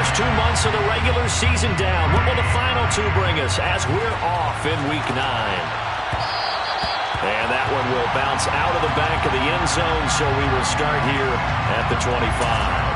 first 2 months of the regular season down. What will the final two bring us as we're off in Week 9? And that one will bounce out of the back of the end zone, so we will start here at the 25.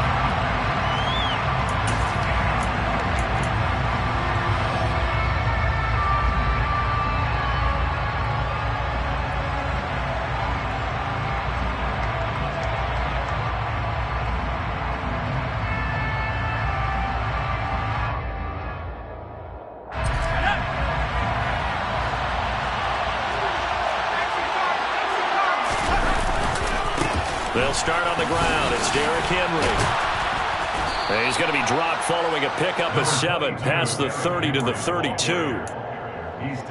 They'll start on the ground. It's Derrick Henry. And he's going to be dropped following a pickup of 7 past the 30 to the 32.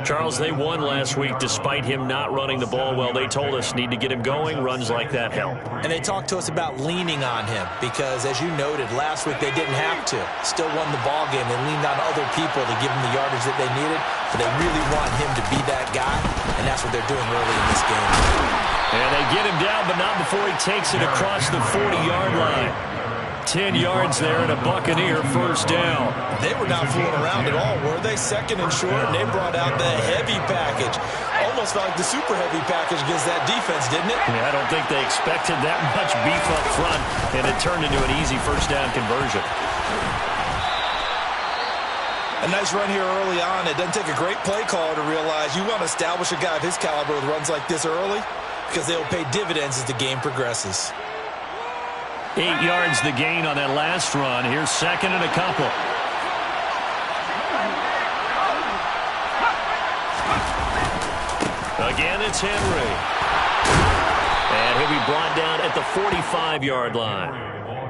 Charles, they won last week despite him not running the ball well. They told us need to get him going. Runs like that help. And they talked to us about leaning on him because, as you noted, last week they didn't have to. Still won the ball game. They leaned on other people to give them the yardage that they needed. But they really want him to be that guy, and that's what they're doing early in this game. And they get him down, but not before he takes it across the 40-yard line. 10 yards there and a Buccaneer first down. They were not fooling around at all, were they? Second and short, and they brought out the heavy package. Almost felt like the super heavy package against that defense, didn't it? Yeah, I don't think they expected that much beef up front, and it turned into an easy first down conversion. A nice run here early on. It doesn't take a great play caller to realize you want to establish a guy of his caliber with runs like this early, because they will pay dividends as the game progresses. 8 yards the gain on that last run. Here's second and a couple. Again, it's Henry. And he'll be brought down at the 45-yard line.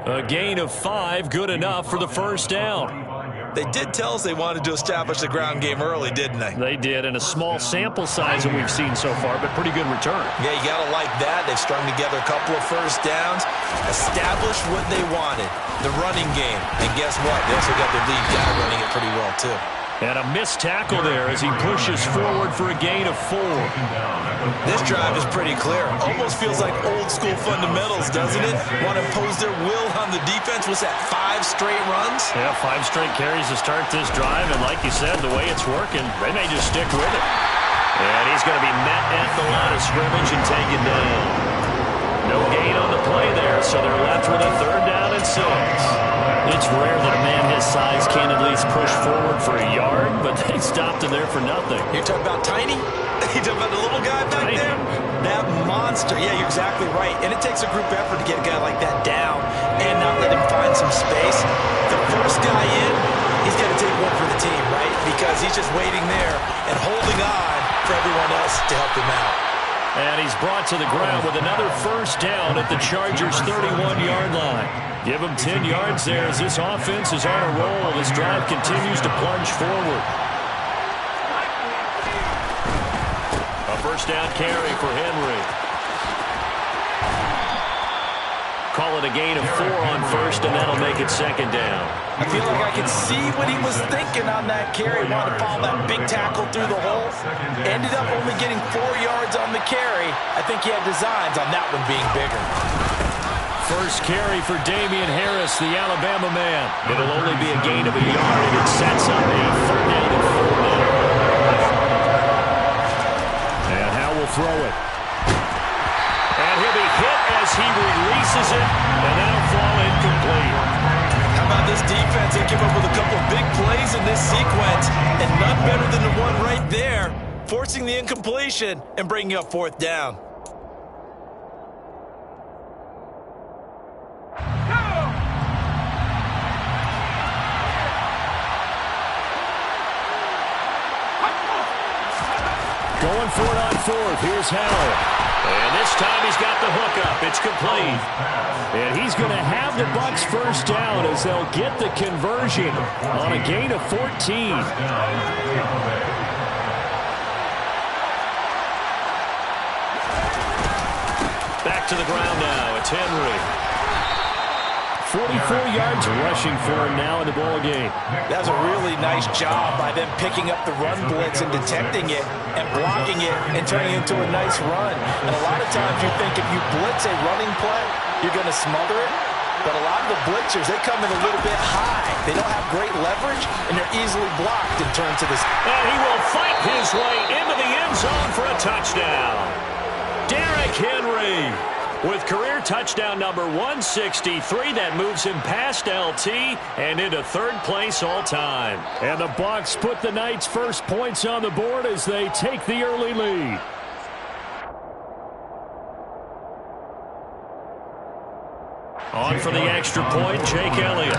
A gain of 5, good enough for the first down. They did tell us they wanted to establish the ground game early, didn't they? They did, and a small sample size that we've seen so far, but pretty good return. Yeah, you got to like that. They've strung together a couple of first downs, established what they wanted, the running game. And guess what? They also got their lead guy running it pretty well, too. And a missed tackle there as he pushes forward for a gain of 4. This drive is pretty clear. Almost feels like old-school fundamentals, doesn't it? Want to impose their will on the defense. What's that, 5 straight runs? Yeah, 5 straight carries to start this drive. And like you said, the way it's working, they may just stick with it. And he's going to be met at the line of scrimmage and taken down. No gain on the play there, so they're left with a 3rd down and 6. It's rare that a man his size can't at least push forward for a yard, but they stopped him there for nothing. You're talking about tiny? You're talking about the little guy back Tiny. there? That monster. Yeah, you're exactly right. And it takes a group effort to get a guy like that down and not let him find some space. The first guy in, he's got to take one for the team, right? Because he's just waiting there and holding on for everyone else to help him out. And he's brought to the ground with another first down at the Chargers' 31-yard line. Give him 10 yards there as this offense is on a roll. This drive continues to plunge forward. A first down carry for Henry. Call it a gain of 4 on first, and that'll make it second down. I feel like I can see what he was thinking on that carry. Wanted to follow that big tackle through the hole. Ended up only getting 4 yards on the carry. I think he had designs on that one being bigger. First carry for Damian Harris, the Alabama man. It'll only be a gain of a yard, and it sets up a 3rd down and 4 now. And Howe will throw it. And he'll be hit as he releases it, and that'll fall incomplete. How about this defense? They came up with a couple of big plays in this sequence, and none better than the one right there, forcing the incompletion and bringing up 4th down. Going for it on 4th. Here's Howell. And this time he's got the hook up. It's complete. And he's going to have the Bucs first down as they'll get the conversion on a gain of 14. Back to the ground now. It's Henry. 44 yards rushing for him now in the ball game. That was a really nice job by them picking up the run blitz and detecting it and blocking it and turning it into a nice run. And a lot of times you think if you blitz a running play, you're going to smother it. But a lot of the blitzers, they come in a little bit high. They don't have great leverage, and they're easily blocked in terms of this. And he will fight his way into the end zone for a touchdown. Derrick Henry with career touchdown number 163. That moves him past LT and into third place all time. And the Bucs put the night's first points on the board as they take the early lead. On for the extra point, Jake Elliott.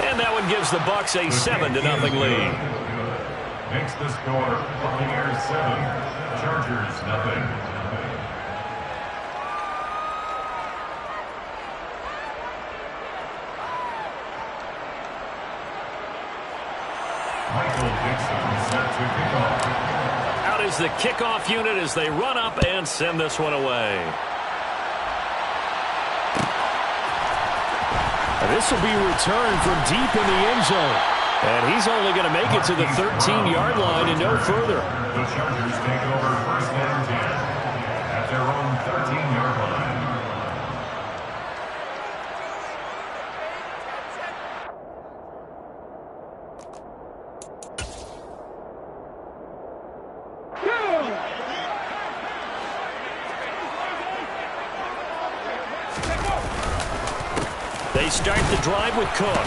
And that one gives the Bucs a 7-0 lead. Makes the score Buccaneers 7, Chargers 0. Michael Dixon set to kick off. Out is the kickoff unit as they run up and send this one away. And this will be returned from deep in the end zone. And he's only going to make it to the 13-yard line and no further. The Chargers take over first and 10 at their own 13-yard line. They start the drive with Cook.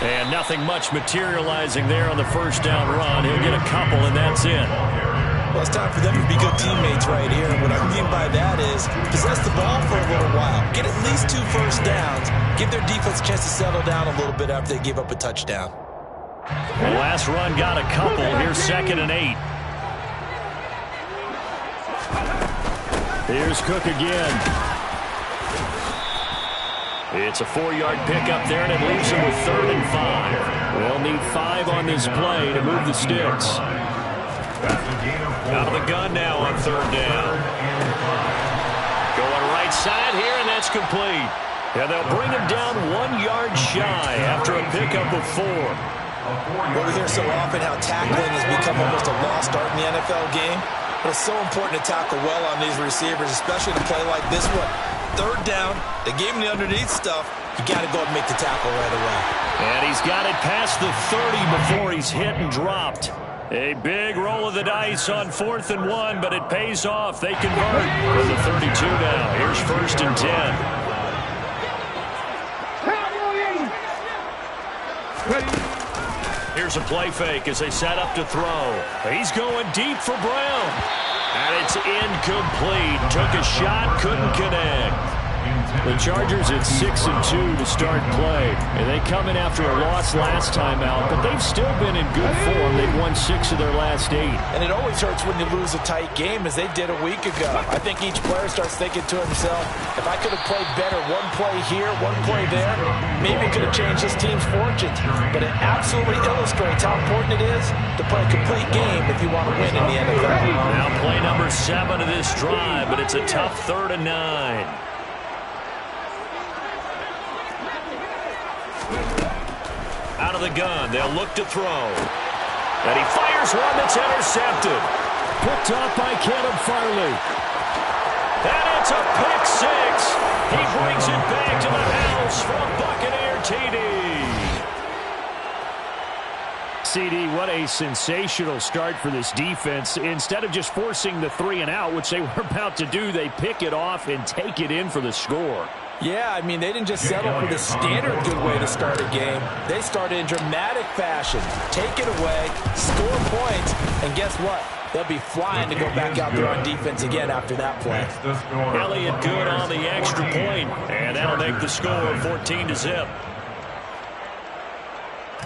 And nothing much materializing there on the first down run. He'll get a couple, and that's it. Well, it's time for them to be good teammates right here. What I mean by that is possess the ball for a little while. Get at least 2 first downs. Give their defense a chance to settle down a little bit after they give up a touchdown. The last run got a couple. Here's 2nd and 8. Here's Cook again. It's a 4-yard pickup there, and it leaves him with 3rd and 5. They'll need 5 on this play to move the sticks. Out of the gun now on 3rd down. Going right side here, and that's complete. And they'll bring him down 1 yard shy after a pickup of 4. Well, we hear so often how tackling has become almost a lost art in the NFL game. But it's so important to tackle well on these receivers, especially to play like this one. 3rd down, they gave him the underneath stuff. You got to go and make the tackle right away. And he's got it past the 30 before he's hit and dropped. A big roll of the dice on 4th and 1, but it pays off. They convert from the 32 now. Here's 1st and 10. Here's a play fake as they set up to throw. He's going deep for Brown. And it's incomplete. Took a shot, couldn't connect. The Chargers at 6-2 to start play. And they come in after a loss last time out, but they've still been in good form. They've won 6 of their last 8. And it always hurts when you lose a tight game, as they did a week ago. I think each player starts thinking to himself, if I could have played better 1 play here, 1 play there, maybe it could have changed this team's fortunes. But it absolutely illustrates how important it is to play a complete game if you want to win in the NFL. Now play number 7 of this drive, but it's a tough 3rd and 9. Out of the gun, they'll look to throw. And he fires one that's intercepted. Picked off by Caleb Farley. And it's a pick 6. He brings it back to the house for a Buccaneer TD. CD, what a sensational start for this defense. Instead of just forcing the 3 and out, which they were about to do, they pick it off and take it in for the score. Yeah, I mean, they didn't just settle for the standard good way to start a game. They started in dramatic fashion. Take it away, score points, and guess what? They'll be flying to go back out there on defense again after that play. Elliott good on the extra point, and that'll make the score 14-0.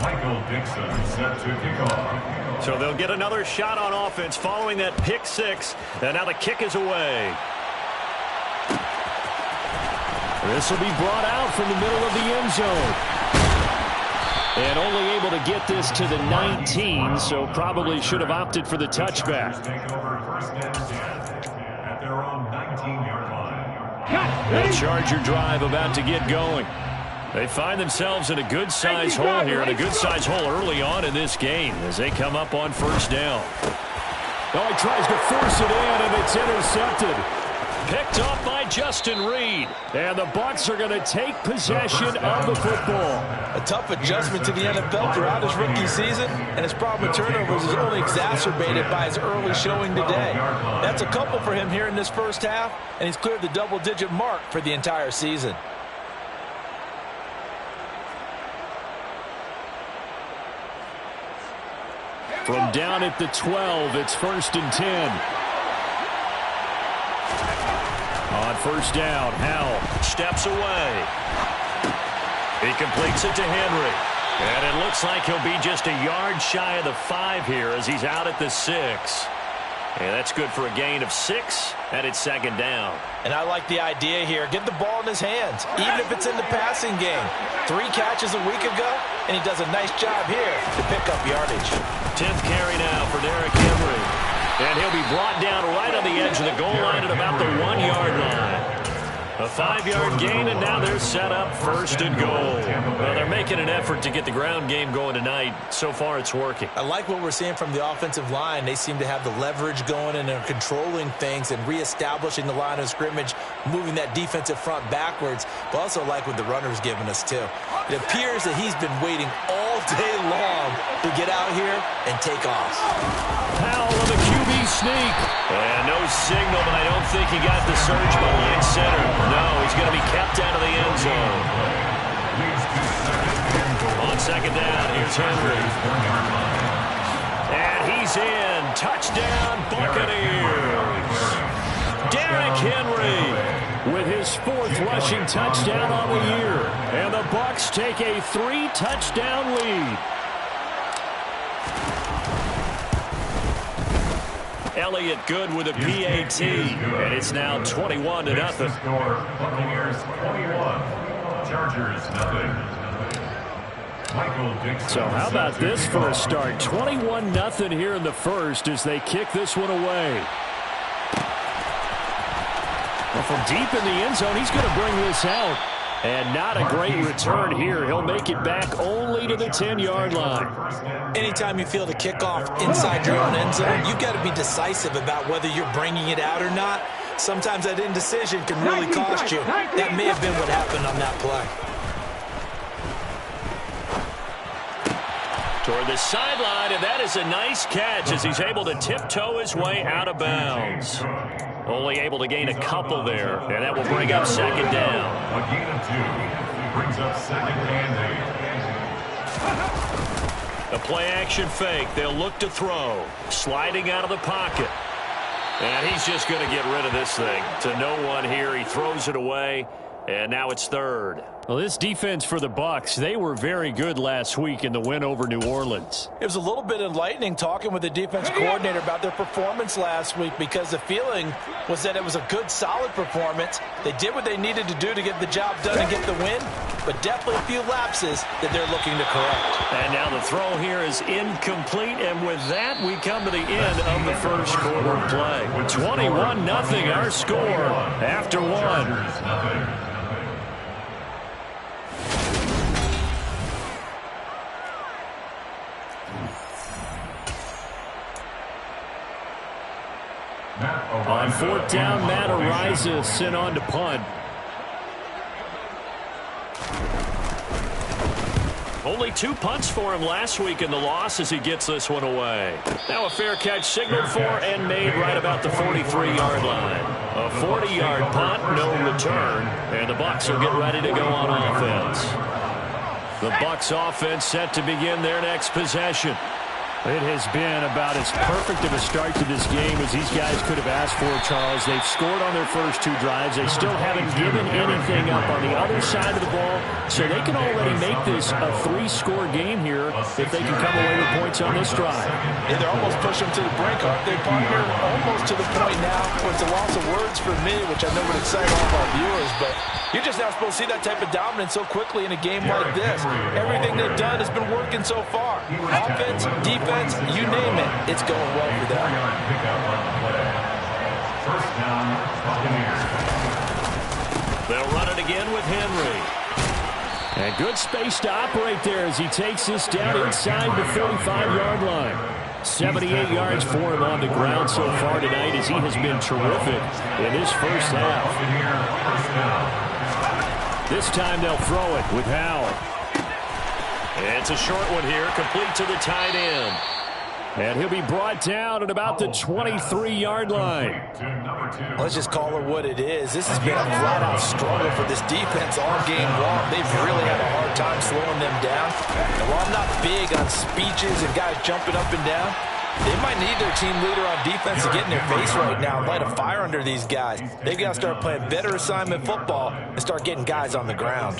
Michael Dixon set to kick off. So they'll get another shot on offense following that pick 6, and now the kick is away. This will be brought out from the middle of the end zone. And only able to get this to the 19, so probably should have opted for the touchback. The Charger drive about to get going. They find themselves in a good-sized hole here, and a good-sized hole early on in this game as they come up on 1st down. Oh, he tries to force it in, and it's intercepted. Picked off by Justin Reed. And the Bucs are going to take possession of the football. A tough adjustment to the NFL throughout his rookie season, and his problem with turnovers is only exacerbated by his early showing today. That's a couple for him here in this first half, and he's cleared the double-digit mark for the entire season. From down at the 12, it's 1st and 10. On first down, Howell Steps away. He completes it to Henry. And it looks like he'll be just a yard shy of the 5 here as he's out at the 6. And that's good for a gain of 6, and it's 2nd down. And I like the idea here. Get the ball in his hands, even if it's in the passing game. 3 catches a week ago, and he does a nice job here to pick up yardage. 10th carry now for Derrick Henry. And he'll be brought down right on the edge of the goal line at about the 1-yard line. A 5-yard gain, and now they're set up 1st and goal. Well, they're making an effort to get the ground game going tonight. So far, it's working. I like what we're seeing from the offensive line. They seem to have the leverage going and are controlling things and reestablishing the line of scrimmage, moving that defensive front backwards. But also like what the runner's giving us, too. It appears that he's been waiting all day long to get out here and take off. Powell with a QB sneak. And no signal, but I don't think he got the surge behind center. No, he's going to be kept out of the end zone. On 2nd down, here's Henry. And he's in. Touchdown, Buccaneers. Derrick Henry with his 4th rushing touchdown on the year. And the Bucs take a 3-touchdown lead. Elliott good with a PAT, and it's now 21-0. Buccaneers 21, Chargers 0. So how about this for a start? 21-0 here in the first as they kick this one away. Well, from deep in the end zone, he's going to bring this out. And not a great return here. He'll make it back only to the 10-yard line. Anytime you feel the kickoff inside your own end zone, you've got to be decisive about whether you're bringing it out or not. Sometimes that indecision can really cost you. That may have been what happened on that play. Toward the sideline, and that is a nice catch as he's able to tiptoe his way out of bounds. Only able to gain a couple there, and that will bring up 2nd down. A gain of 2 brings up 2nd and 8. A play-action fake. They'll look to throw. Sliding out of the pocket. And he's just going to get rid of this thing. To no one here. He throws it away, and now it's 3rd. Well, this defense for the Bucs, they were very good last week in the win over New Orleans. It was a little bit enlightening talking with the defense coordinator about their performance last week because the feeling was that it was a good, solid performance. They did what they needed to do to get the job done and get the win, but definitely a few lapses that they're looking to correct. And now the throw here is incomplete, and with that, we come to the end of the first quarter of play. 21-0 our score after 1. On 4th down, Matt Ariza sent on to punt. Only 2 punts for him last week in the loss as he gets this one away. Now a fair catch signaled for and made right about the 43-yard line. A 40-yard punt, no return, and the Bucs will get ready to go on offense. The Bucs offense set to begin their next possession. It has been about as perfect of a start to this game as these guys could have asked for, Charles. They've scored on their first 2 drives. They still haven't given anything up on the other side of the ball, so they can already make this a 3-score game here if they can come away with points on this drive. Yeah, they're almost pushing to the brink, aren't they, partner? Almost to the point now where it's a loss of words for me, which I know would excite all of our viewers, but you're just not supposed to see that type of dominance so quickly in a game like this. Everything they've done has been working so far. Offense, defense, you name it, it's going well for them. First down, Buccaneers. They'll run it again with Henry. And good space to operate there as he takes this down inside the 45-yard line. 78 yards for him on the ground so far tonight as he has been terrific in this first half. This time they'll throw it with Howell. It's a short one here, complete to the tight end. And he'll be brought down at about the 23-yard line. Let's just call it what it is. This has been a flat-out struggle for this defense all game long. They've really had a hard time slowing them down. And while I'm not big on speeches and guys jumping up and down, they might need their team leader on defense to get in their face right now and light a fire under these guys. They've got to start playing better assignment football and start getting guys on the ground.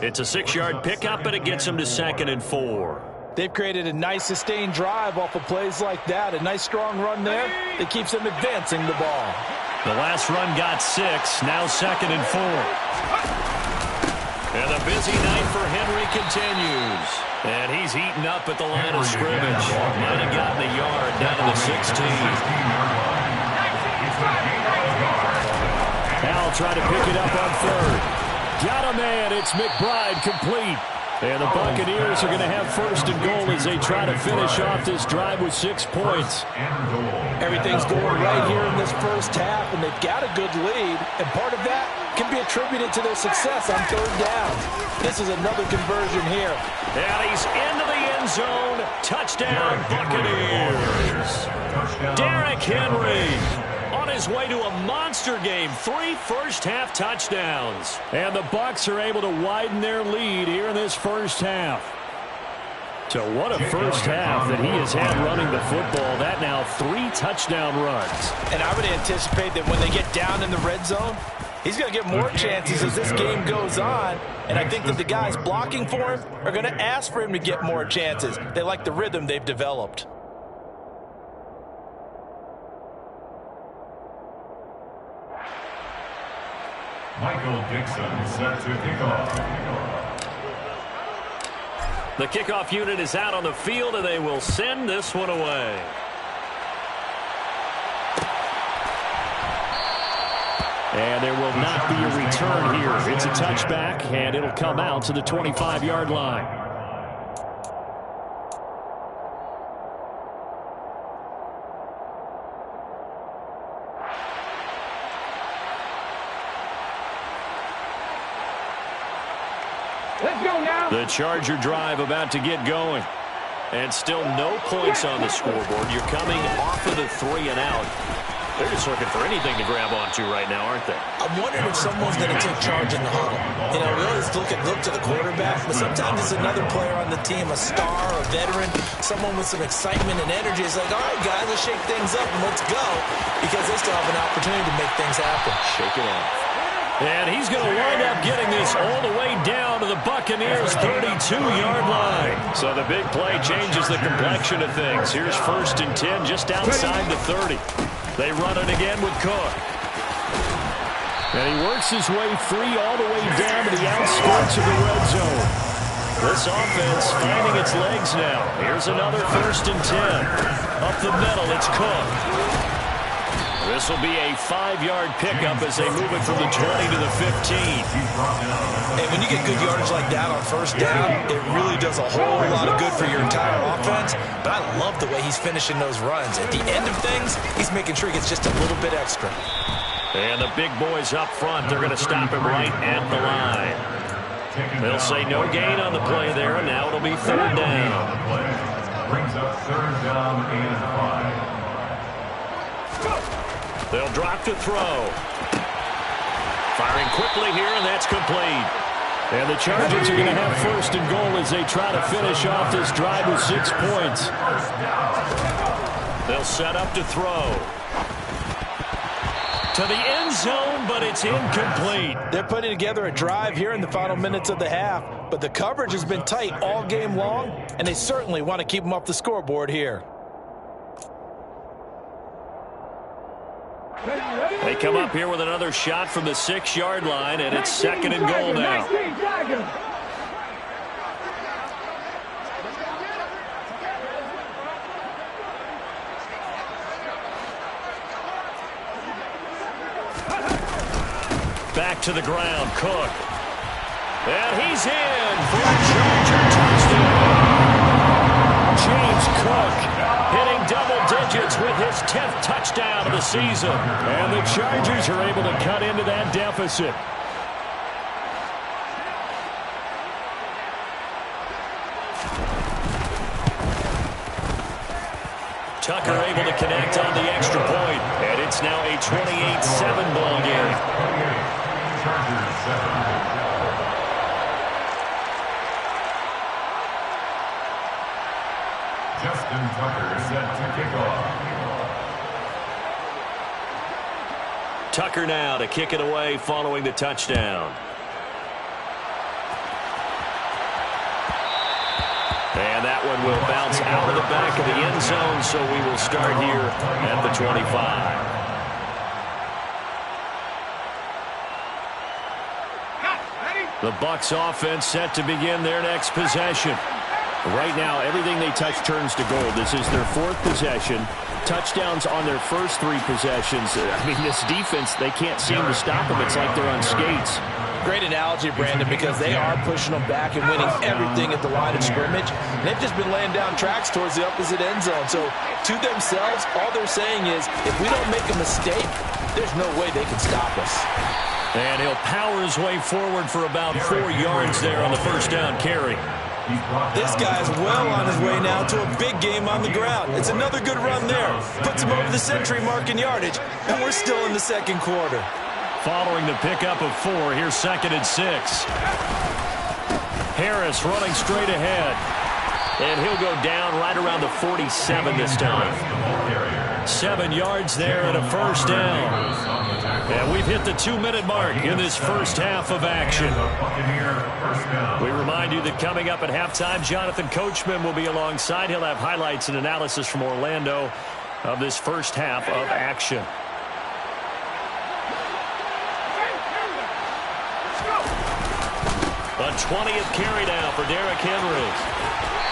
It's a 6-yard pickup, and it gets them to 2nd and 4. They've created a nice sustained drive off of plays like that. A nice strong run there that keeps them advancing the ball. The last run got 6, now 2nd and 4. And the busy night for Henry continues. And he's eaten up at the line of scrimmage. Might have gotten a yard down to the 16. Howell trying to pick it up on 3rd. Got a man. It's McBride complete. And the Buccaneers are going to have 1st and goal as they try to finish off this drive with 6 points. Everything's going right here in this first half, and they've got a good lead. And part of that can be attributed to their success on 3rd down. This is another conversion here. And he's into the end zone. Touchdown, Buccaneers. Derrick Henry on his way to a monster game. 3 first-half touchdowns. And the Bucs are able to widen their lead here in this first half. So what a first half that he has had running the football. That now 3 touchdown runs. And I would anticipate that when they get down in the red zone, he's going to get more chances as this game goes on. And I think that the guys blocking for him are going to ask for him to get more chances. They like the rhythm they've developed. Michael Dixon set to kick off. The kickoff unit is out on the field, and they will send this one away. And there will not be a return here. It's a touchback, and it'll come out to the 25-yard line. Let's go now. The Charger drive about to get going. And still no points on the scoreboard. You're coming off of the 3 and out. They're just looking for anything to grab onto right now, aren't they? I'm wondering if someone's going to take charge in the huddle. You know, we always look to the quarterback, but sometimes it's another player on the team, a star, a veteran, someone with some excitement and energy. It's like, all right, guys, let's shake things up and let's go, because they still have an opportunity to make things happen. Shake it off. And he's going to wind up getting this all the way down to the Buccaneers' 32-yard line. So the big play changes the complexion of things. Here's 1st and 10 just outside the 30. They run it again with Cook. And he works his way free all the way down to the outskirts of the red zone. This offense finding its legs now. Here's another 1st and 10. Up the middle, it's Cook. This will be a 5-yard pickup as they move it from the 20 to the 15. And when you get good yardage like that on 1st down, it really does a whole lot of good for your entire offense. But I love the way he's finishing those runs. At the end of things, he's making sure he gets just a little bit extra. And the big boys up front, they're going to stop him right at the line. They'll say no gain on the play there, and now it'll be 3rd down. Brings up 3rd down and 5. They'll drop to throw. Firing quickly here, and that's complete. And the Chargers are going to have 1st and goal as they try to finish off this drive with 6 points. They'll set up to throw. To the end zone, but it's incomplete. They're putting together a drive here in the final minutes of the half, but the coverage has been tight all game long, and they certainly want to keep them off the scoreboard here. They come up here with another shot from the 6-yard line, and it's 2nd and goal now. Back to the ground, Cook. And he's in for a Charger touchdown. James Cook hitting with his 10th touchdown of the season. And the Chargers are able to cut into that deficit. Tucker able to connect on the extra point. And it's now a 28-7 ball game. Chargers 7. Justin Tucker set to kick off. Tucker now to kick it away following the touchdown. And that one will bounce out of the back of the end zone, so we will start here at the 25. The Bucs offense set to begin their next possession. Right now, everything they touch turns to gold. This is their 4th possession. Touchdowns on their first 3 possessions. I mean, this defense, they can't seem to stop them. It's like they're on skates. Great analogy, Brandon, because they are pushing them back and winning everything at the line of scrimmage. And they've just been laying down tracks towards the opposite end zone. So, to themselves, all they're saying is, if we don't make a mistake, there's no way they can stop us. And he'll power his way forward for about 4 yards there on the first down carry. This guy is well on his way now to a big game on the ground. It's another good run there. Puts him over the century mark in yardage, and we're still in the second quarter. Following the pickup of 4, here's 2nd and 6. Harris running straight ahead. And he'll go down right around the 47 this time. 7 yards there and a first down. And we've hit the 2-minute mark in this first half of action. We remind you that coming up at halftime, Jonathan Coachman will be alongside. He'll have highlights and analysis from Orlando of this first half of action. A 20th carry now for Derrick Henry.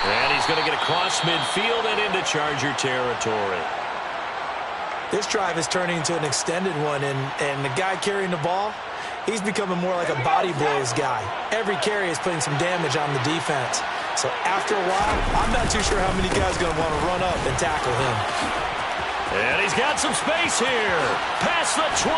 And he's going to get across midfield and into Charger territory. This drive is turning into an extended one, and the guy carrying the ball, he's becoming more like a body blows guy. Every carry is putting some damage on the defense. So after a while, I'm not too sure how many guys are going to want to run up and tackle him. And he's got some space here. Past the 20.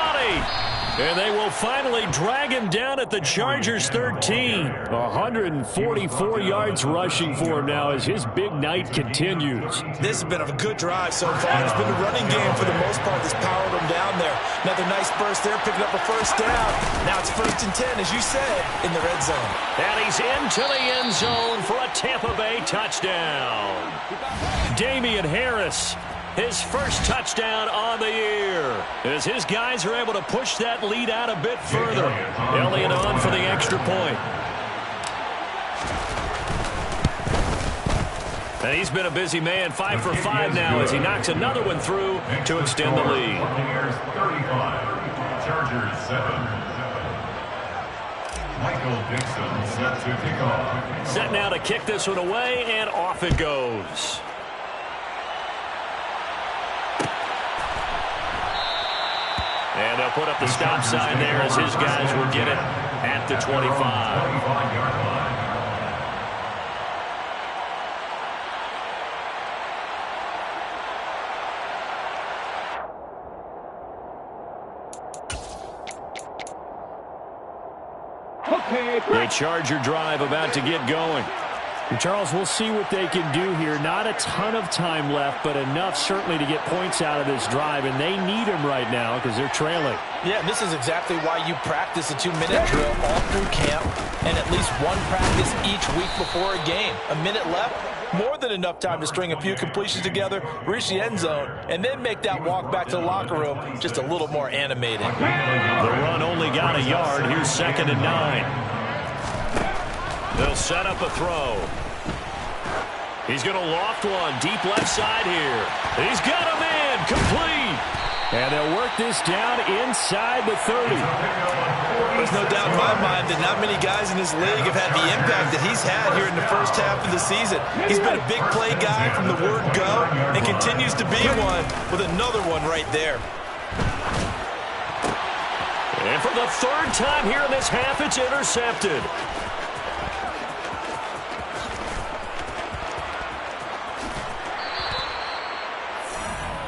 And they will finally drag him down at the Chargers 13. 144 yards rushing for him now as his big night continues. This has been a good drive so far. It's been a running game for the most part that's powered him down there. Another nice burst there, picking up a first down. Now it's 1st and 10, as you said, in the red zone. And he's into the end zone for a Tampa Bay touchdown. Damian Harris, his first touchdown on the year, as his guys are able to push that lead out a bit further. Elliott on for the extra point. And he's been a busy man, 5 for 5 now as he knocks another one through to extend the lead. Chargers 7. Michael Dixon set to kick off. Set now to kick this one away, and off it goes. And they'll put up the stop sign there as his guys will get it at the 25. The Charger drive about to get going. And Charles, we'll see what they can do here. Not a ton of time left, but enough certainly to get points out of this drive, and they need them right now because they're trailing. Yeah, this is exactly why you practice a 2-minute drill all through camp and at least one practice each week before a game. A minute left, more than enough time to string a few completions together, reach the end zone, and then make that walk back to the locker room just a little more animated. The run only got a yard. Here's 2nd and 9. They'll set up a throw. He's going to loft one deep left side here. He's got a man complete. And they'll work this down inside the 30. There's no doubt in my mind that not many guys in this league have had the impact that he's had here in the first half of the season. He's been a big play guy from the word go and continues to be one with another one right there. And for the 3rd time here in this half, it's intercepted.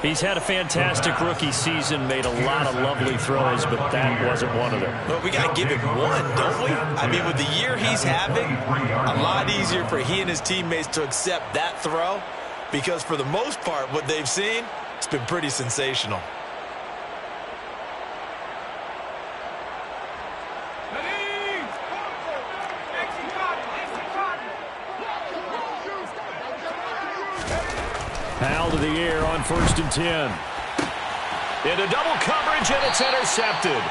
He's had a fantastic rookie season, made a lot of lovely throws, but that wasn't one of them. Well, we got to give him one, don't we? I mean, with the year he's having, a lot easier for he and his teammates to accept that throw because for the most part, what they've seen, it's been pretty sensational. Powell to the air on 1st and 10. Into double coverage, and it's intercepted.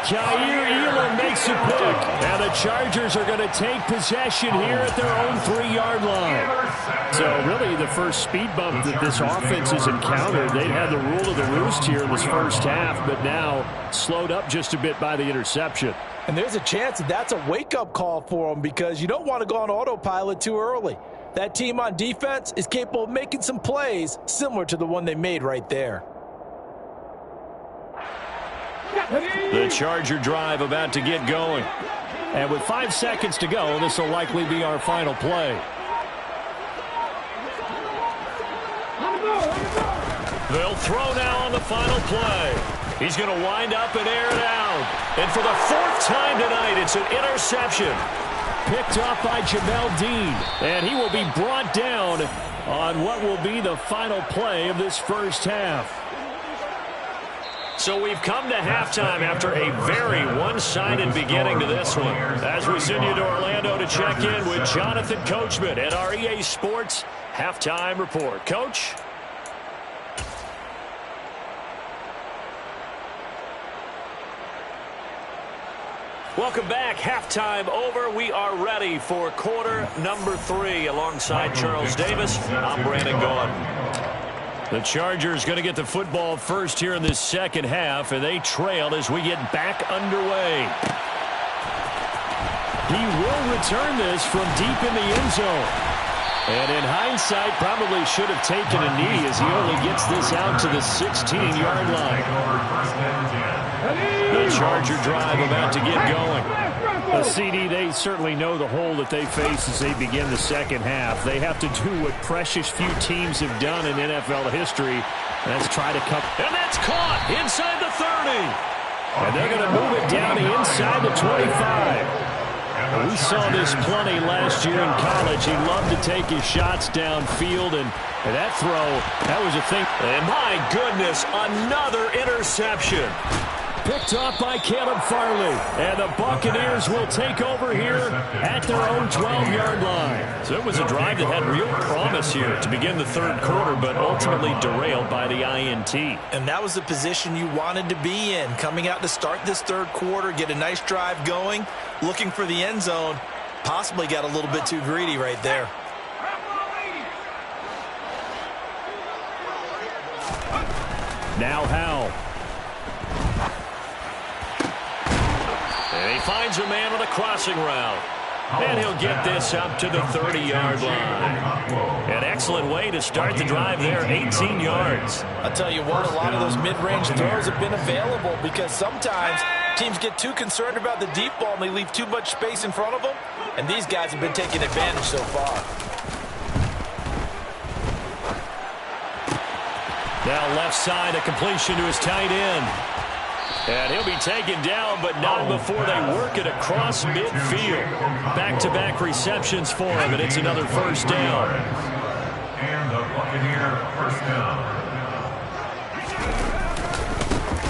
Jair Elam makes a pick. And the Chargers are going to take possession here at their own 3-yard line. So really the first speed bump that this offense has encountered. They'd had the rule of the roost here in this first half, but now slowed up just a bit by the interception. And there's a chance that that's a wake-up call for them because you don't want to go on autopilot too early. That team on defense is capable of making some plays similar to the one they made right there. The Charger drive about to get going. And with 5 seconds to go, this will likely be our final play. They'll throw now on the final play. He's going to wind up and air it out. And for the 4th time tonight, it's an interception. Picked off by Jamel Dean. And he will be brought down on what will be the final play of this first half. So we've come to halftime after a very one-sided beginning to this one. As we send you to Orlando to check in with Jonathan Coachman at our EA Sports Halftime Report. Coach? Welcome back. Halftime over. We are ready for quarter number 3 alongside Charles Davis. I'm Brandon Gaudin. The Chargers going to get the football first here in this second half, and they trail as we get back underway. He will return this from deep in the end zone. And in hindsight, probably should have taken a knee as he only gets this out to the 16-yard line. The Charger drive about to get going. The CD, they certainly know the hole that they face as they begin the second half. They have to do what precious few teams have done in NFL history. That's try to come. And that's caught inside the 30. And they're going to move it down to inside the 25. We saw this plenty last year in college. He loved to take his shots downfield, and that throw, that was a thing. And my goodness, another interception. Picked off by Caleb Farley. And the Buccaneers will take over here at their own 12-yard line. So it was a drive that had real promise here to begin the third quarter, but ultimately derailed by the INT. And that was the position you wanted to be in. Coming out to start this third quarter, get a nice drive going, looking for the end zone. Possibly got a little bit too greedy right there. Now Howell. And he finds a man on a crossing route. And he'll get this up to the 30-yard line. An excellent way to start the drive there, 18 yards. I'll tell you what, a lot of those mid-range throws have been available because sometimes teams get too concerned about the deep ball and they leave too much space in front of them. And these guys have been taking advantage so far. Now left side, a completion to his tight end. And he'll be taken down, but not before they work it across midfield. Back-to-back receptions for him, and it's another first down. And the Buccaneer first down.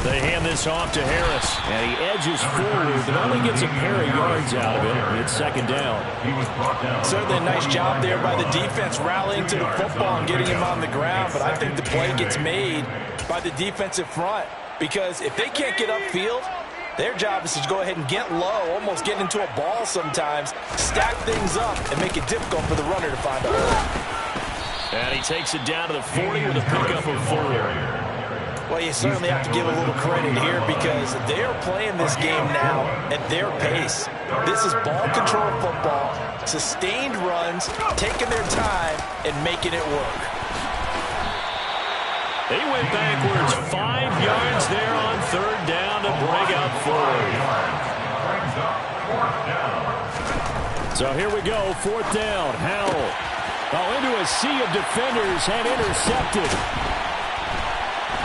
They hand this off to Harris, and he edges forward, but only gets a pair of yards out of it. It's second down. He was brought down. Certainly a nice job there by the defense rallying to the football and getting him on the ground, but I think the play gets made by the defensive front. Because if they can't get upfield, their job is to go ahead and get low, almost get into a ball sometimes, stack things up, and make it difficult for the runner to find a hole. And he takes it down to the 40 with a pickup of 4. Well, you certainly have to give a little credit here because they are playing this game now at their pace. This is ball control football, sustained runs, taking their time, and making it work. He went backwards 5 yards there on third down to bring up 4. So here we go, fourth down. Howell. Into a sea of defenders and intercepted.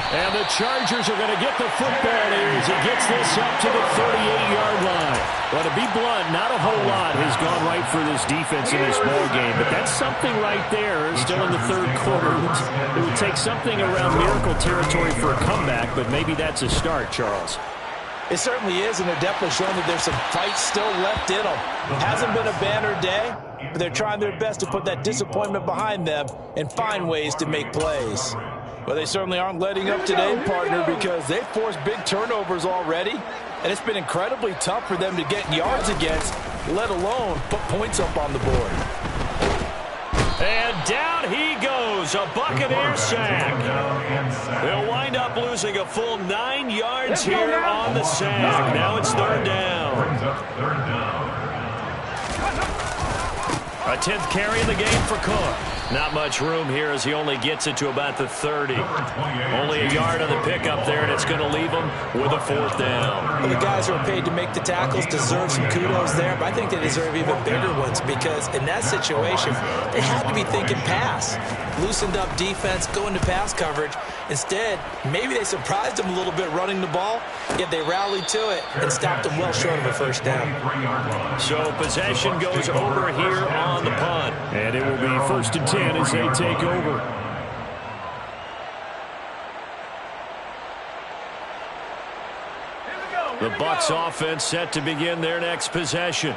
And the Chargers are going to get the football here as he gets this up to the 38-yard line. Well, to be blunt, not a whole lot has gone right for this defense in this ball game, but that's something right there. Still in the third quarter. It would take something around miracle territory for a comeback, but maybe that's a start, Charles. It certainly is, and they're definitely showing that there's some fight still left in them. Hasn't been a banner day, but they're trying their best to put that disappointment behind them and find ways to make plays. Well, they certainly aren't letting up today, partner, because they've forced big turnovers already, and it's been incredibly tough for them to get yards against, let alone put points up on the board. And down he goes, a Buccaneer sack. They'll wind up losing a full 9 yards here on the sack. Now it's third down. A 10th carry in the game for Cook. Not much room here as he only gets it to about the 30. Only a yard on the pickup there, and it's going to leave him with a fourth down. Well, the guys who are paid to make the tackles deserve some kudos there, but I think they deserve even bigger ones because in that situation, they had to be thinking pass. Loosened up defense, going to pass coverage. Instead, maybe they surprised them a little bit running the ball, yet they rallied to it and stopped them well short of a first down. So possession goes over here on the punt. And it will be 1st and 10 as they take over. The Bucs offense set to begin their next possession.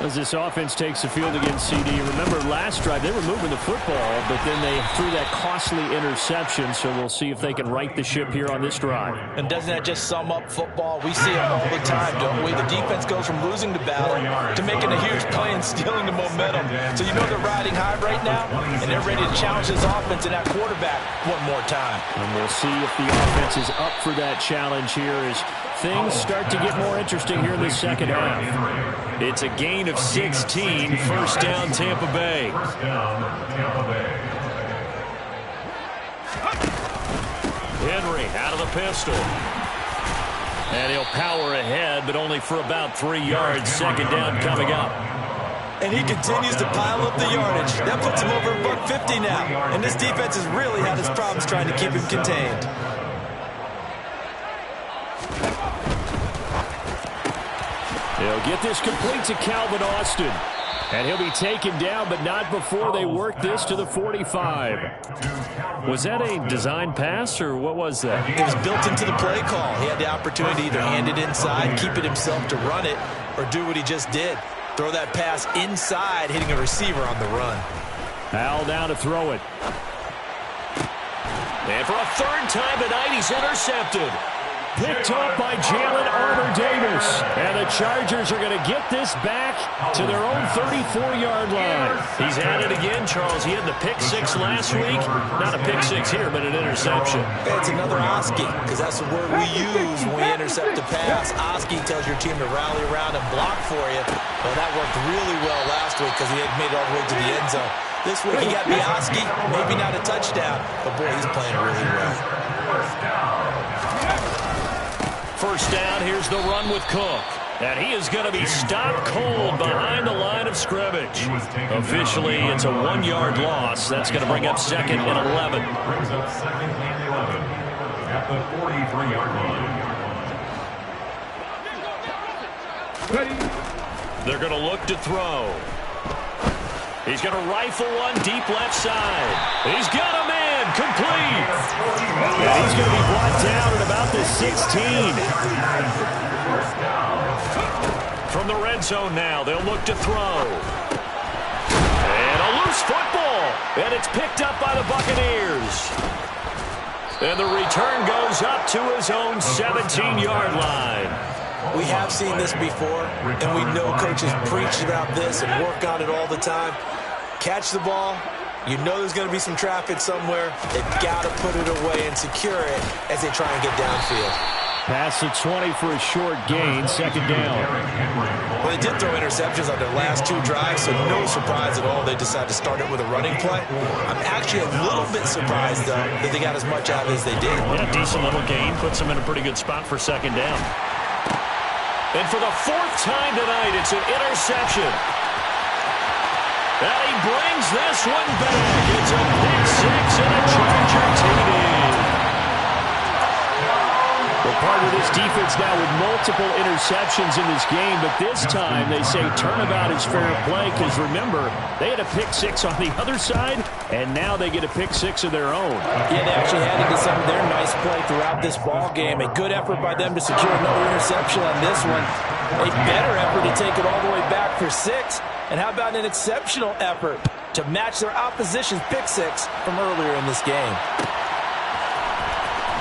As this offense takes the field against CD. Remember, last drive, they were moving the football, but then they threw that costly interception, so we'll see if they can right the ship here on this drive. And doesn't that just sum up football? We see it all the time, don't we? The defense goes from losing the battle to making a huge play and stealing the momentum. So you know they're riding high right now, and they're ready to challenge this offense and that quarterback one more time. And we'll see if the offense is up for that challenge here as things start to get more interesting here in the second half. It's a gain of 16, first down Tampa Bay. Henry out of the pistol. And he'll power ahead, but only for about 3 yards. Second down coming up. And he continues to pile up the yardage. That puts him over $150 now. And this defense has really had its problems trying to keep him contained. They'll get this complete to Calvin Austin. And he'll be taken down, but not before they work this to the 45. Was that a design pass, or what was that? It was built into the play call. He had the opportunity to either hand it inside, keep it himself to run it, or do what he just did. Throw that pass inside, hitting a receiver on the run. Al down to throw it. And for a third time tonight, he's intercepted. Picked off by Jalen Armour-Davis. And the Chargers are going to get this back to their own 34-yard line. He's at it again, Charles. He had the pick six last week. Not a pick six here, but an interception. It's another Oski, because that's the word we use when we intercept a pass. Oski tells your team to rally around and block for you. Well, that worked really well last week because he had made it all the way to the end zone. This week he got Oski, maybe not a touchdown, but boy, he's playing really well. First down, here's the run with Cook. And he is going to be stopped cold behind the line of scrimmage. Officially, it's a 1-yard loss. That's going to bring up second and 11. Brings up second and 11 at the 43-yard line. They're going to look to throw. He's going to rifle one deep left side. He's got a man complete. And he's going to be brought down at about the 16. From the red zone now, they'll look to throw. And a loose football. And it's picked up by the Buccaneers. And the return goes up to his own 17-yard line. We have seen this before, and we know coaches preach about this and work on it all the time. Catch the ball. You know there's going to be some traffic somewhere. They've got to put it away and secure it as they try and get downfield. Pass the 20 for a short gain, second down. Well, they did throw interceptions on their last 2 drives, so no surprise at all they decided to start it with a running play. I'm actually a little bit surprised, though, that they got as much out of it as they did. Yeah, decent little gain. Puts them in a pretty good spot for second down. And for the 4th time tonight, it's an interception. And he brings this one back. It's a pick six and a Charger TD. Well, part of this defense now with multiple interceptions in this game, but this time they say turnabout is fair play because, remember, they had a pick six on the other side, and now they get a pick six of their own. Yeah, they actually added to some of their nice play throughout this ball game. A good effort by them to secure another interception on this one. A better effort to take it all the way back for 6. And how about an exceptional effort to match their opposition's pick six from earlier in this game?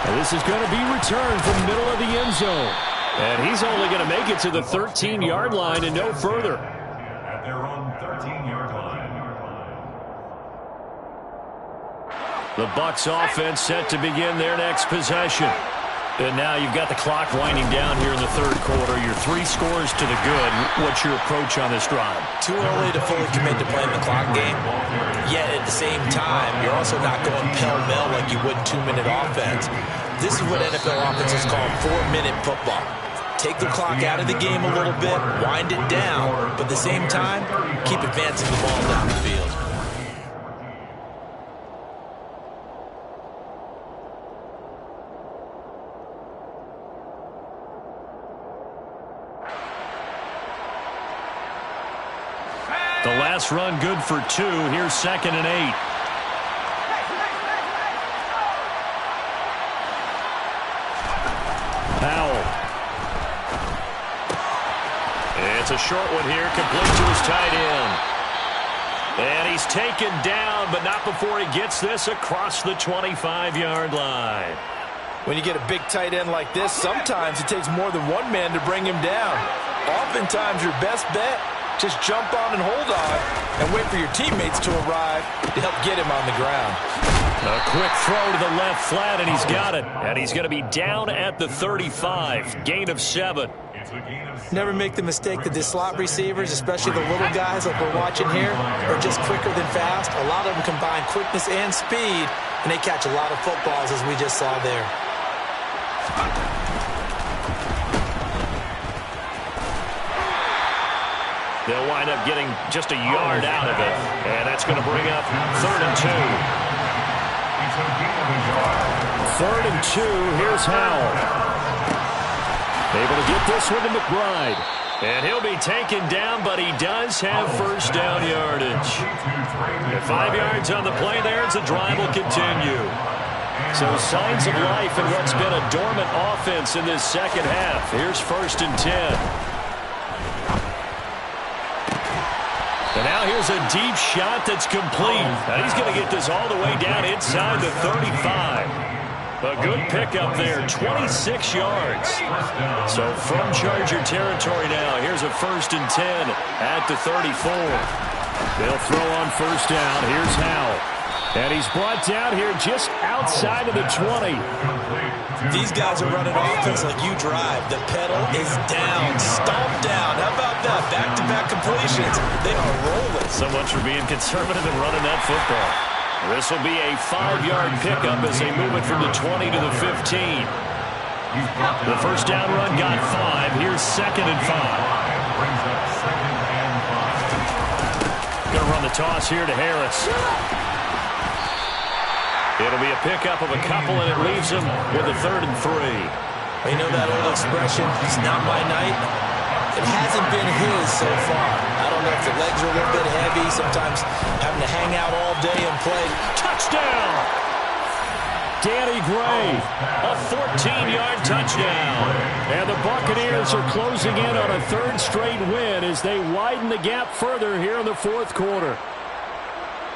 And this is going to be returned from the middle of the end zone. And he's only going to make it to the 13-yard line and no further. At their own 13-yard line. The Bucs offense set to begin their next possession. And now you've got the clock winding down here in the third quarter. Your 3 scores to the good. What's your approach on this drive? Too early to fully commit to playing the clock game. Yet at the same time, you're also not going pell-mell like you would 2-minute offense. This is what NFL offenses call 4-minute football. Take the clock out of the game a little bit, wind it down, but at the same time, keep advancing the ball down the field. The last run good for 2. Here's 2nd and 8. Powell. It's a short one here, complete to his tight end. And he's taken down, but not before he gets this across the 25-yard line. When you get a big tight end like this, sometimes it takes more than one man to bring him down. Oftentimes, your best bet, just jump on and hold on and wait for your teammates to arrive to help get him on the ground. A quick throw to the left flat, and he's got it. And he's going to be down at the 35. Gain of 7. Never make the mistake that the slot receivers, especially the little guys like we're watching here, are just quicker than fast. A lot of them combine quickness and speed, and they catch a lot of footballs, as we just saw there. They'll wind up getting just a yard out of it. And that's going to bring up 3rd and 2. 3rd and 2. Here's Howell. Able to get this one to McBride. And he'll be taken down, but he does have first down yardage. And 5 yards on the play there as the drive will continue. So signs of life in what's been a dormant offense in this second half. Here's 1st and 10. And now here's a deep shot that's complete. And he's going to get this all the way down inside the 35. A good pickup there, 26 yards. So from Charger territory now, here's a 1st and 10 at the 34. They'll throw on 1st down. Here's Howell. And he's brought down here just outside of the 20. These guys are running offense like you drive. The pedal is down, stomped down. How about that? Back-to-back completions. They are rolling. So much for being conservative and running that football. This will be a 5-yard pickup as they move it from the 20 to the 15. The first down run got 5. Here's 2nd and 5. Going to run the toss here to Harris. It'll be a pickup of a couple, and it leaves him with a 3rd and 3. You know that old expression, it's not my night? It hasn't been his so far. I don't know if the legs are a little bit heavy, sometimes having to hang out all day and play. Touchdown! Danny Gray, a 14-yard touchdown. And the Buccaneers are closing in on a 3rd straight win as they widen the gap further here in the 4th quarter.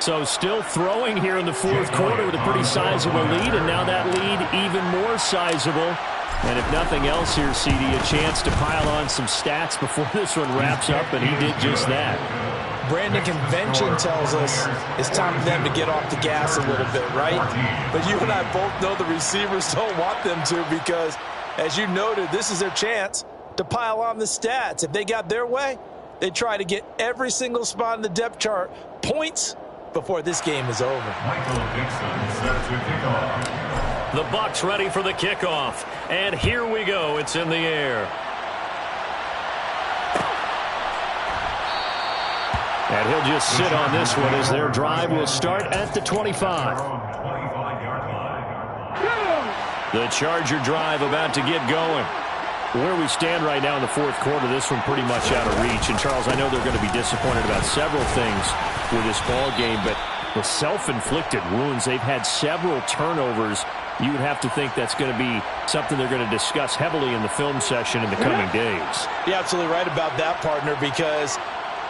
So still throwing here in the 4th quarter with a pretty sizable lead, and now that lead even more sizable. And if nothing else here, CD, a chance to pile on some stats before this one wraps up, and he did just that. Brandon, convention tells us it's time for them to get off the gas a little bit, right? But you and I both know the receivers don't want them to because, as you noted, this is their chance to pile on the stats. If they got their way, they try to get every single spot in the depth chart points before this game is over. The Bucs ready for the kickoff. And here we go. It's in the air. And he'll just sit on this one as their drive will start at the 25. The Charger drive about to get going. Where we stand right now in the fourth quarter, this one pretty much out of reach. And, Charles, I know they're going to be disappointed about several things with this ball game, but the self-inflicted wounds, they've had several turnovers. You would have to think that's going to be something they're going to discuss heavily in the film session in the coming days. You're absolutely right about that, partner, because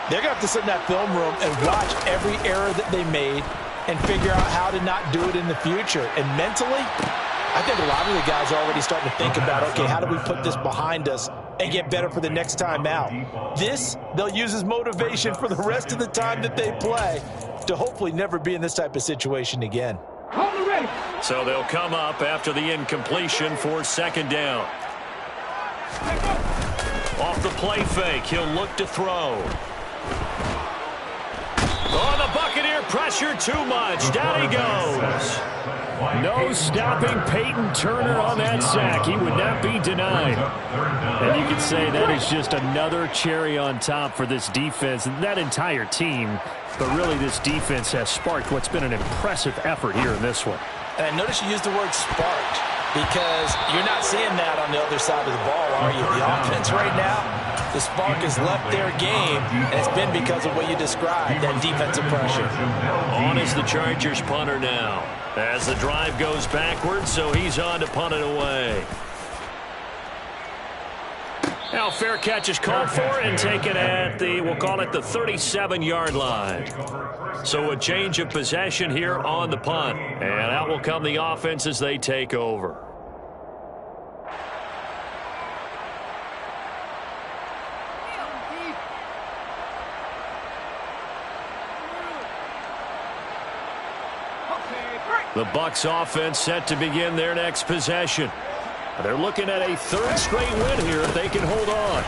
they're going to have to sit in that film room and watch every error that they made and figure out how to not do it in the future. And mentally, I think a lot of the guys are already starting to think about, okay, how do we put this behind us and get better for the next time out? This, they'll use as motivation for the rest of the time that they play to hopefully never be in this type of situation again. So they'll come up after the incompletion for second down. Off the play fake, he'll look to throw. Oh, the Buccaneer pressure too much. Down he goes. No stopping Peyton Turner on that sack. He would not be denied. And you could say that is just another cherry on top for this defense and that entire team. But really, this defense has sparked what's been an impressive effort here in this one. And I notice you use the word sparked because you're not seeing that on the other side of the ball, are you? The offense right now, the spark has left their game, and it's been because of what you described, that defensive pressure. On is the Chargers punter now. As the drive goes backwards, so he's on to punt it away. Now fair catch is called for and taken at the, we'll call it the 37-yard line. So a change of possession here on the punt. And out will come the offense as they take over. The Bucs offense set to begin their next possession. They're looking at a third straight win here if they can hold on.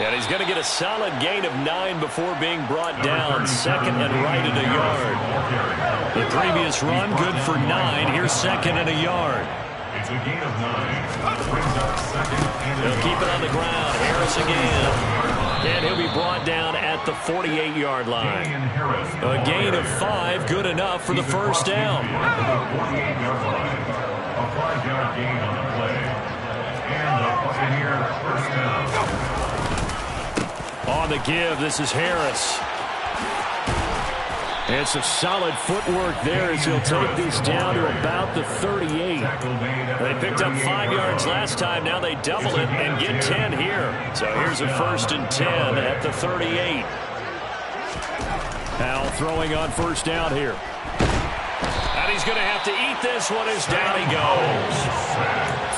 And he's going to get a solid gain of 9 before being brought down. Second and right at a yard. The previous run good for 9. Here's second and a yard. It's a gain of 9. Brings up second and They'll keep it on the ground. Harris again. And he'll be brought down at the 48-yard line. A gain of 5, good enough for the first down. 48-yard line. A 5-yard gain on the play. And the Buccaneer first down. On the give, this is Harris. And some solid footwork there as he'll take this down to about the 38. They picked up 5 yards last time. Now they double it and get 10 here. So here's a first and 10 at the 38. Powell throwing on first down here. And he's going to have to eat this one as down he goes.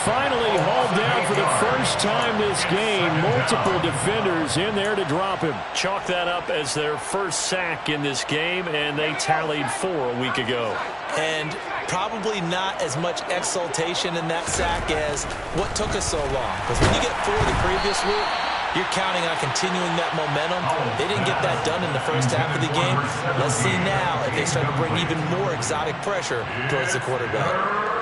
Finally hauled down for the first time this game. Multiple defenders in there to drop him. Chalk that up as their first sack in this game, and they tallied 4 a week ago. And probably not as much exultation in that sack as what took us so long. Because when you get 4 the previous week, you're counting on continuing that momentum. They didn't get that done in the first half of the game. Let's see now if they start to bring even more exotic pressure towards the quarterback.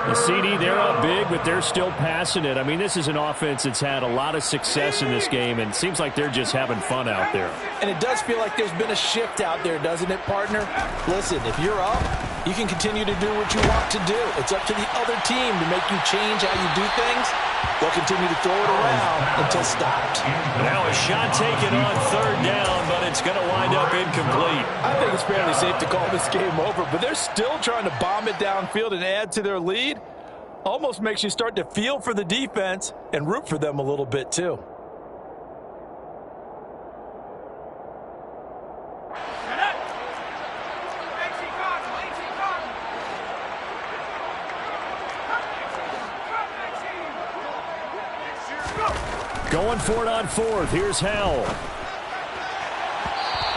The CD, they're up big, but they're still passing it. I mean, this is an offense that's had a lot of success in this game, and it seems like they're just having fun out there. And it does feel like there's been a shift out there, doesn't it, partner? Listen, if you're up, you can continue to do what you want to do. It's up to the other team to make you change how you do things. They'll continue to throw it around until stopped. Now a shot taken on third down, but it's going to wind up incomplete. I think it's fairly safe to call this game over, but they're still trying to bomb it downfield and add to their lead. Almost makes you start to feel for the defense and root for them a little bit too. Going for it on fourth. Here's Howell.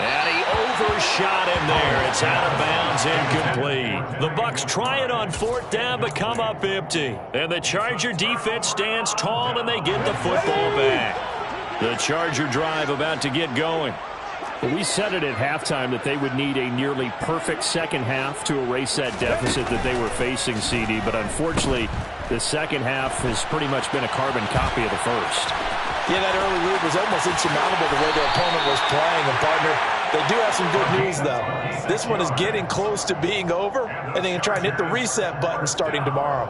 And he overshot him there. It's out of bounds, incomplete. The Bucs try it on fourth down, but come up empty. And the Charger defense stands tall, and they get the football back. The Charger drive about to get going. Well, we said it at halftime that they would need a nearly perfect second half to erase that deficit that they were facing, CD. But unfortunately, the second half has pretty much been a carbon copy of the first. Yeah, that early lead was almost insurmountable the way their opponent was playing. And, partner, They do have some good news, though. This one is getting close to being over, and they can try and hit the reset button starting tomorrow.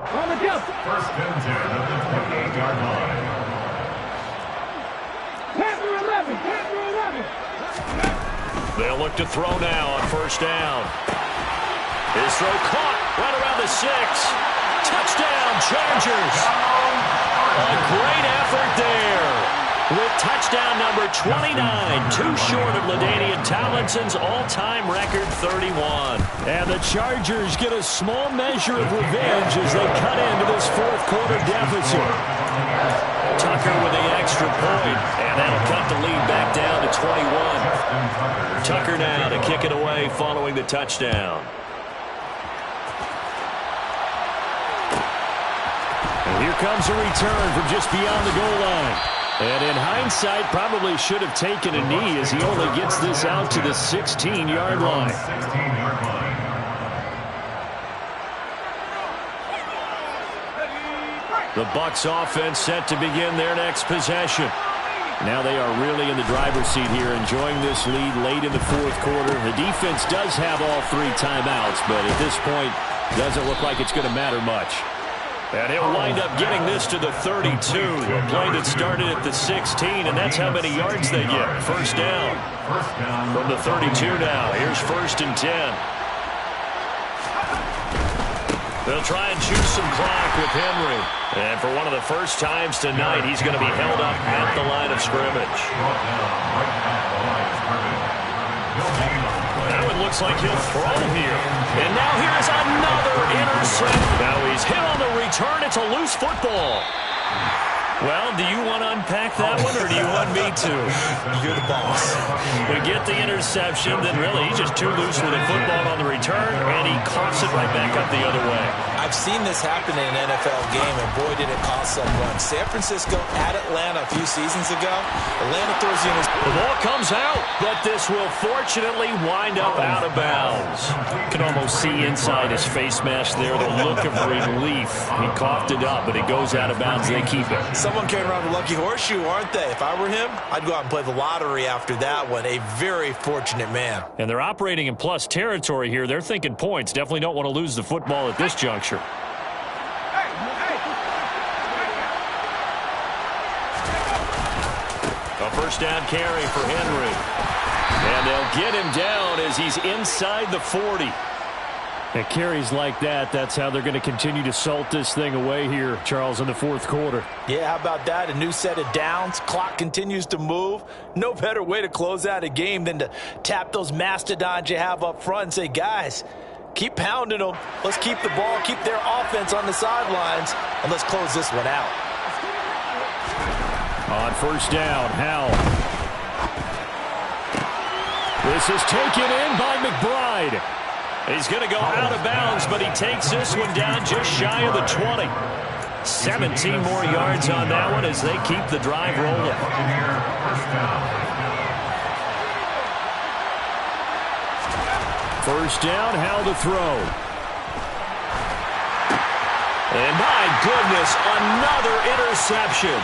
On the jump. First and 10 at the 28-yard line. Panther 11. Panther 11. They'll look to throw now on first down. His throw caught right around the 6. Touchdown, Chargers. A great effort there. With touchdown number 29, too short of LaDainian Tomlinson's all-time record 31. And the Chargers get a small measure of revenge as they cut into this fourth quarter deficit. Tucker with the extra point, and that'll cut the lead back down to 21. Tucker now to kick it away following the touchdown. And here comes a return from just beyond the goal line. And in hindsight, probably should have taken a knee as he only gets this out to the 16-yard line. 16-yard line. The Bucs offense set to begin their next possession. Now they are really in the driver's seat here, enjoying this lead late in the fourth quarter. The defense does have all 3 timeouts, but at this point, doesn't look like it's going to matter much. And he'll wind up getting this to the 32. A play that started at the 16, and that's how many yards they get. First down from the 32 now. Here's first and 10. They'll try and choose some clock with Henry. And for one of the first times tonight, he's going to be held up at the line of scrimmage. Now it looks like he'll throw here. And now here's another interception. Now he's hit on the return. It's a loose football. Well, do you want to unpack that one, or do you want me to? You're the boss. We get the interception, then really he's just too loose with the football on the return, and he coughs it right back up the other way. I've seen this happen in an NFL game, and boy, did it cost someone. San Francisco at Atlanta a few seasons ago. Atlanta throws the interception. The ball comes out, but this will fortunately wind up out of bounds. You can almost see inside his face mask there the look of relief. He coughed it up, but it goes out of bounds. They keep it. Someone carrying around the lucky horseshoe, aren't they? If I were him, I'd go out and play the lottery after that one. A very fortunate man. And they're operating in plus territory here. They're thinking points. Definitely don't want to lose the football at this juncture. A first down carry for Henry. And they'll get him down as he's inside the 40. At carries like that, that's how they're going to continue to salt this thing away here, Charles, in the fourth quarter. Yeah, how about that? A new set of downs. Clock continues to move. No better way to close out a game than to tap those mastodons you have up front and say, guys, keep pounding them. Let's keep the ball, keep their offense on the sidelines, and let's close this one out. On first down, Howell. This is taken in by McBride. He's going to go out of bounds, but he takes this one down just shy of the 20. 17 more yards on that one as they keep the drive rolling. First down, Howell to throw. And my goodness, another interception.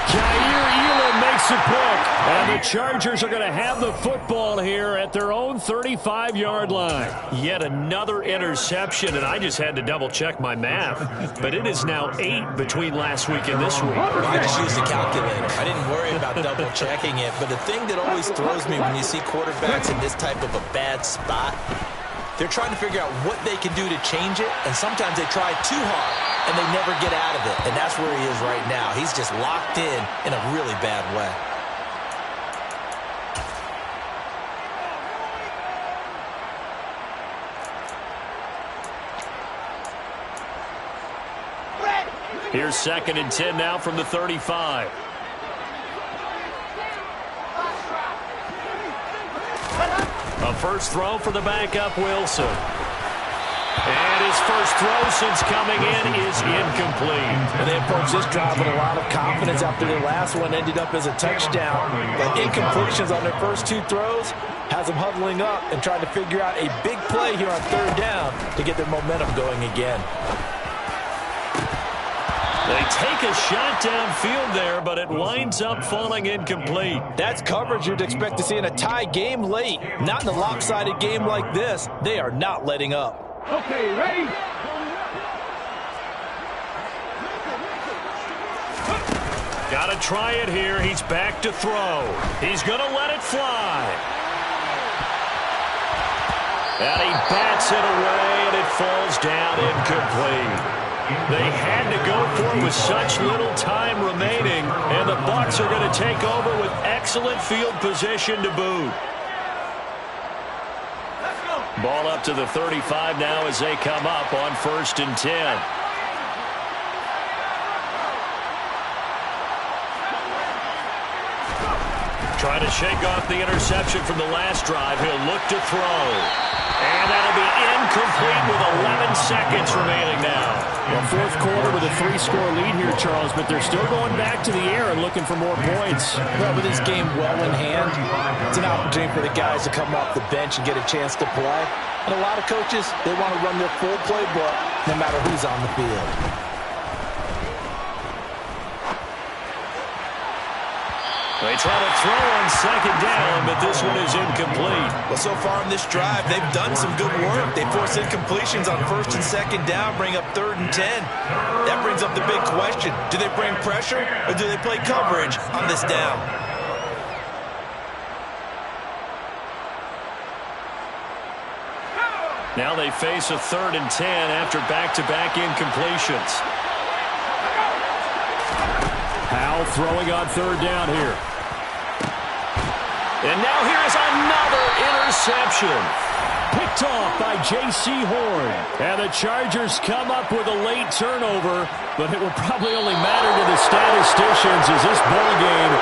Jair Elam makes a pick. And the Chargers are going to have the football here at their own 35-yard line. Yet another interception, and I just had to double-check my math. But it is now 8 between last week and this week. I just used a calculator. I didn't worry about double-checking it. But the thing that always throws me when you see quarterbacks in this type of a bad spot, they're trying to figure out what they can do to change it, and sometimes they try too hard, and they never get out of it. And that's where he is right now. He's just locked in a really bad way. Here's second and 10 now from the 35. A first throw for the backup, Wilson. And his first throw since coming in is incomplete. And they approach this drive with a lot of confidence after their last one ended up as a touchdown. But incompletions on their first 2 throws has them huddling up and trying to figure out a big play here on third down to get their momentum going again. They take a shot downfield there, but it winds up falling incomplete. That's coverage you'd expect to see in a tie game late. Not in a lopsided game like this. They are not letting up. Okay, ready? Got to try it here. He's back to throw. He's going to let it fly. And he bats it away, and it falls down incomplete. They had to go for it with such little time remaining, and the Bucs are going to take over with excellent field position to boot. Ball up to the 35 now as they come up on 1st and 10. Trying to shake off the interception from the last drive. He'll look to throw. And that'll be incomplete with 11 seconds remaining now. Well, fourth quarter with a 3-score lead here, Charles, but they're still going back to the air and looking for more points. Well, with this game well in hand, it's an opportunity for the guys to come off the bench and get a chance to play. And a lot of coaches, they want to run their full playbook no matter who's on the field. They try to throw on 2nd down, but this one is incomplete. Well, so far in this drive, they've done some good work. They force incompletions on 1st and 2nd down, bring up 3rd and 10. That brings up the big question. Do they bring pressure, or do they play coverage on this down? Now they face a 3rd and 10 after back-to-back incompletions. Howell throwing on 3rd down here. And now here is another interception. Picked off by J.C. Horn. And the Chargers come up with a late turnover, but it will probably only matter to the statisticians as this ball game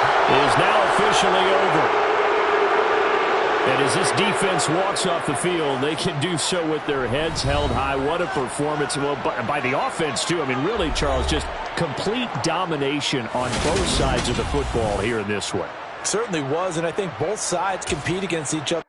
is now officially over. And as this defense walks off the field, they can do so with their heads held high. What a performance. Well, by the offense, too. I mean, really, Charles, just complete domination on both sides of the football here in this one. Certainly was, and I think both sides compete against each other.